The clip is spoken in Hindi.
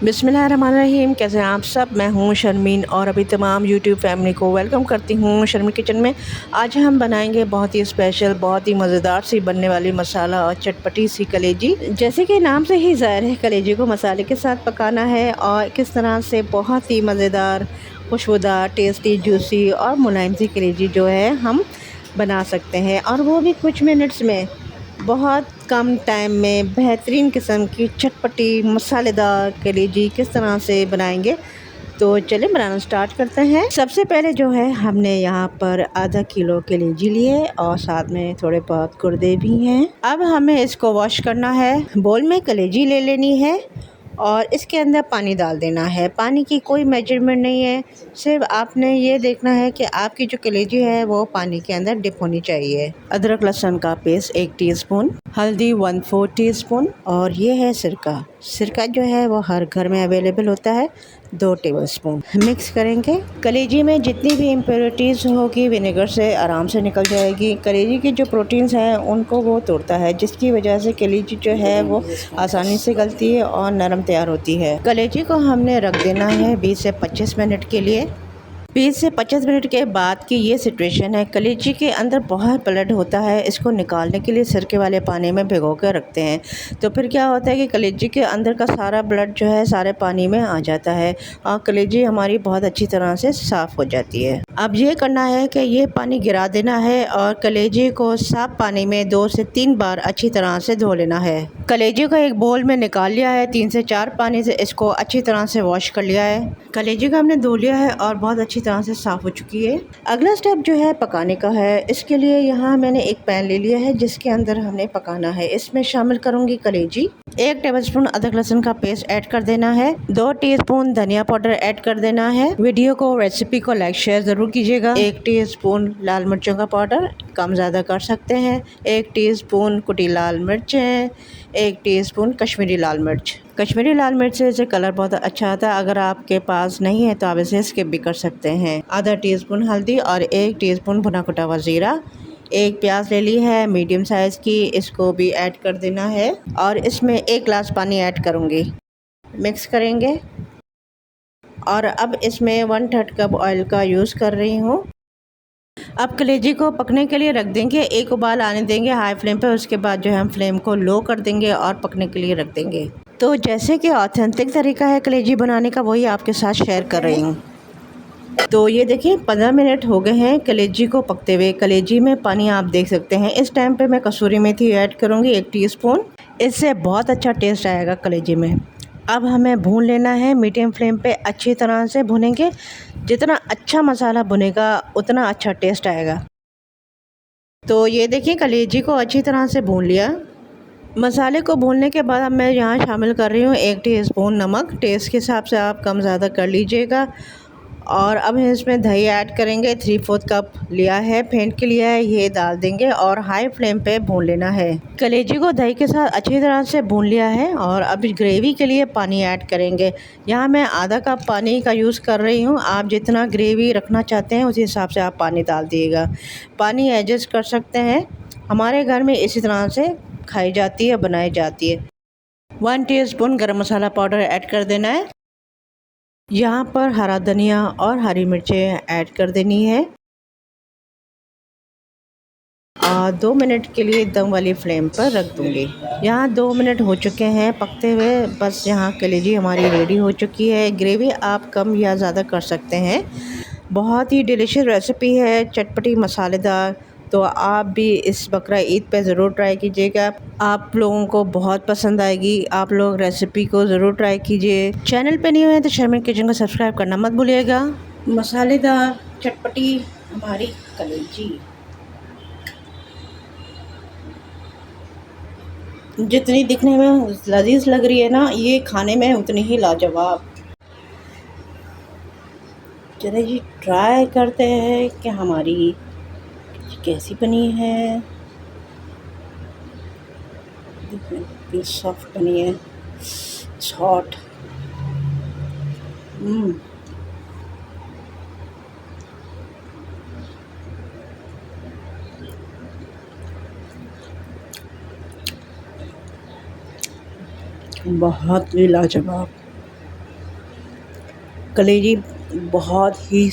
बिस्मिल्लाहिर्रहमानिर्रहीम। कैसे हैं आप सब? मैं हूं शर्मीन और अभी तमाम यूट्यूब फैमिली को वेलकम करती हूं शर्मीन किचन में। आज हम बनाएंगे बहुत ही स्पेशल, बहुत ही मज़ेदार सी बनने वाली मसाला और चटपटी सी कलेजी। जैसे कि नाम से ही ज़ाहिर है, कलेजी को मसाले के साथ पकाना है और किस तरह से बहुत ही मज़ेदार, खुशबूदार, टेस्टी, जूसी और मुलायम सी कलेजी जो है हम बना सकते हैं, और वो भी कुछ मिनट्स में, बहुत कम टाइम में बेहतरीन किस्म की चटपटी मसालेदार कलेजी किस तरह से बनाएंगे। तो चलिए बनाना स्टार्ट करते हैं। सबसे पहले जो है, हमने यहाँ पर आधा किलो कलेजी लिए और साथ में थोड़े बहुत गुर्दे भी हैं। अब हमें इसको वॉश करना है। बोल में कलेजी ले लेनी है और इसके अंदर पानी डाल देना है। पानी की कोई मेजरमेंट नहीं है, सिर्फ आपने ये देखना है कि आपकी जो कलेजी है वो पानी के अंदर डिप होनी चाहिए। अदरक लहसुन का पेस्ट 1 टीस्पून, हल्दी 1/4 टीस्पून, और ये है सिरका। सिरका जो है वो हर घर में अवेलेबल होता है, 2 टेबलस्पून। मिक्स करेंगे। कलेजी में जितनी भी इम्प्योरिटीज़ होगी विनेगर से आराम से निकल जाएगी। कलेजी की जो प्रोटीन्स हैं उनको वो तोड़ता है, जिसकी वजह से कलेजी जो है वो आसानी से गलती है और नरम तैयार होती है। कलेजी को हमने रख देना है 20 से 25 मिनट के लिए। 20 से 25 मिनट के बाद की ये सिचुएशन है। कलेजी के अंदर बहुत ब्लड होता है, इसको निकालने के लिए सिरके वाले पानी में भिगो कर रखते हैं। तो फिर क्या होता है कि कलेजी के अंदर का सारा ब्लड जो है सारे पानी में आ जाता है और कलेजी हमारी बहुत अच्छी तरह से साफ़ हो जाती है। अब ये करना है कि ये पानी गिरा देना है और कलेजी को साफ पानी में 2 से 3 बार अच्छी तरह से धो लेना है। कलेजी को एक बोल में निकाल लिया है, 3 से 4 पानी से इसको अच्छी तरह से वॉश कर लिया है। कलेजी को हमने धो लिया है और बहुत अच्छी तरह से साफ़ हो चुकी है। अगला स्टेप जो है पकाने का है। इसके लिए यहाँ मैंने एक पैन ले लिया है जिसके अंदर हमने पकाना है। इसमें शामिल करूँगी कलेजी। 1 टेबलस्पून अदरक लहसुन का पेस्ट ऐड कर देना है। 2 टीस्पून धनिया पाउडर ऐड कर देना है। वीडियो को, रेसिपी को लाइक शेयर ज़रूर कीजिएगा। 1 टीस्पून लाल मिर्चों का पाउडर, कम ज़्यादा कर सकते हैं। 1 टीस्पून कुटी लाल मिर्चें, 1 टीस्पून कश्मीरी लाल मिर्च। कश्मीरी लाल मिर्च से इसे कलर बहुत अच्छा आता है। अगर आपके पास नहीं है तो आप इसे स्किप भी कर सकते हैं। आधा टीस्पून हल्दी और 1 टीस्पून भुना कुटा हुआ ज़ीरा। 1 प्याज ले ली है मीडियम साइज़ की, इसको भी ऐड कर देना है और इसमें 1 गिलास पानी ऐड करूँगी। मिक्स करेंगे और अब इसमें 1/3 कप ऑयल का यूज़ कर रही हूँ। अब कलेजी को पकने के लिए रख देंगे। 1 उबाल आने देंगे हाई फ्लेम पे, उसके बाद जो है हम फ्लेम को लो कर देंगे और पकने के लिए रख देंगे। तो जैसे कि ऑथेंटिक तरीका है कलेजी बनाने का, वही आपके साथ शेयर कर रही हूँ। तो ये देखिए 15 मिनट हो गए हैं कलेजी को पकते हुए। कलेजी में पानी आप देख सकते हैं। इस टाइम पे मैं कसूरी मेथी ऐड करूँगी 1 टीस्पून। इससे बहुत अच्छा टेस्ट आएगा कलेजी में। अब हमें भून लेना है मीडियम फ्लेम पे, अच्छी तरह से भुनेंगे। जितना अच्छा मसाला भुनेगा उतना अच्छा टेस्ट आएगा। तो ये देखिए कलेजी को अच्छी तरह से भून लिया। मसाले को भूनने के बाद अब मैं यहाँ शामिल कर रही हूँ 1 टीस्पून नमक। टेस्ट के हिसाब से आप कम ज़्यादा कर लीजिएगा। और अब इसमें दही ऐड करेंगे। 3/4 कप लिया है, फेंट के लिया है, ये डाल देंगे और हाई फ्लेम पे भून लेना है। कलेजी को दही के साथ अच्छी तरह से भून लिया है और अब ग्रेवी के लिए पानी ऐड करेंगे। यहाँ मैं आधा कप पानी का यूज़ कर रही हूँ। आप जितना ग्रेवी रखना चाहते हैं उसी हिसाब से आप पानी डाल दिएगा। पानी एडजस्ट कर सकते हैं। हमारे घर में इसी तरह से खाई जाती है, बनाई जाती है। 1 टीस्पून गरम मसाला पाउडर ऐड कर देना है। यहाँ पर हरा धनिया और हरी मिर्चें ऐड कर देनी है और 2 मिनट के लिए दम वाली फ्लेम पर रख दूँगी। यहाँ 2 मिनट हो चुके हैं पकते हुए। बस यहाँ कलेजी हमारी रेडी हो चुकी है। ग्रेवी आप कम या ज़्यादा कर सकते हैं। बहुत ही डिलीशियस रेसिपी है, चटपटी मसालेदार। तो आप भी इस बकरा ईद पे ज़रूर ट्राई कीजिएगा। आप लोगों को बहुत पसंद आएगी। आप लोग रेसिपी को ज़रूर ट्राई कीजिए। चैनल पे नहीं हुए तो शर्मीन किचन को सब्सक्राइब करना मत भूलिएगा। मसालेदार चटपटी हमारी कलेजी जितनी दिखने में लजीज लग रही है ना, ये खाने में उतनी ही लाजवाब। चलिए जी ट्राई करते हैं कि हमारी कैसी बनी है। बिल्कुल सॉफ्ट बनी है, हॉट। बहुत ही लाजवाब। कलेजी बहुत ही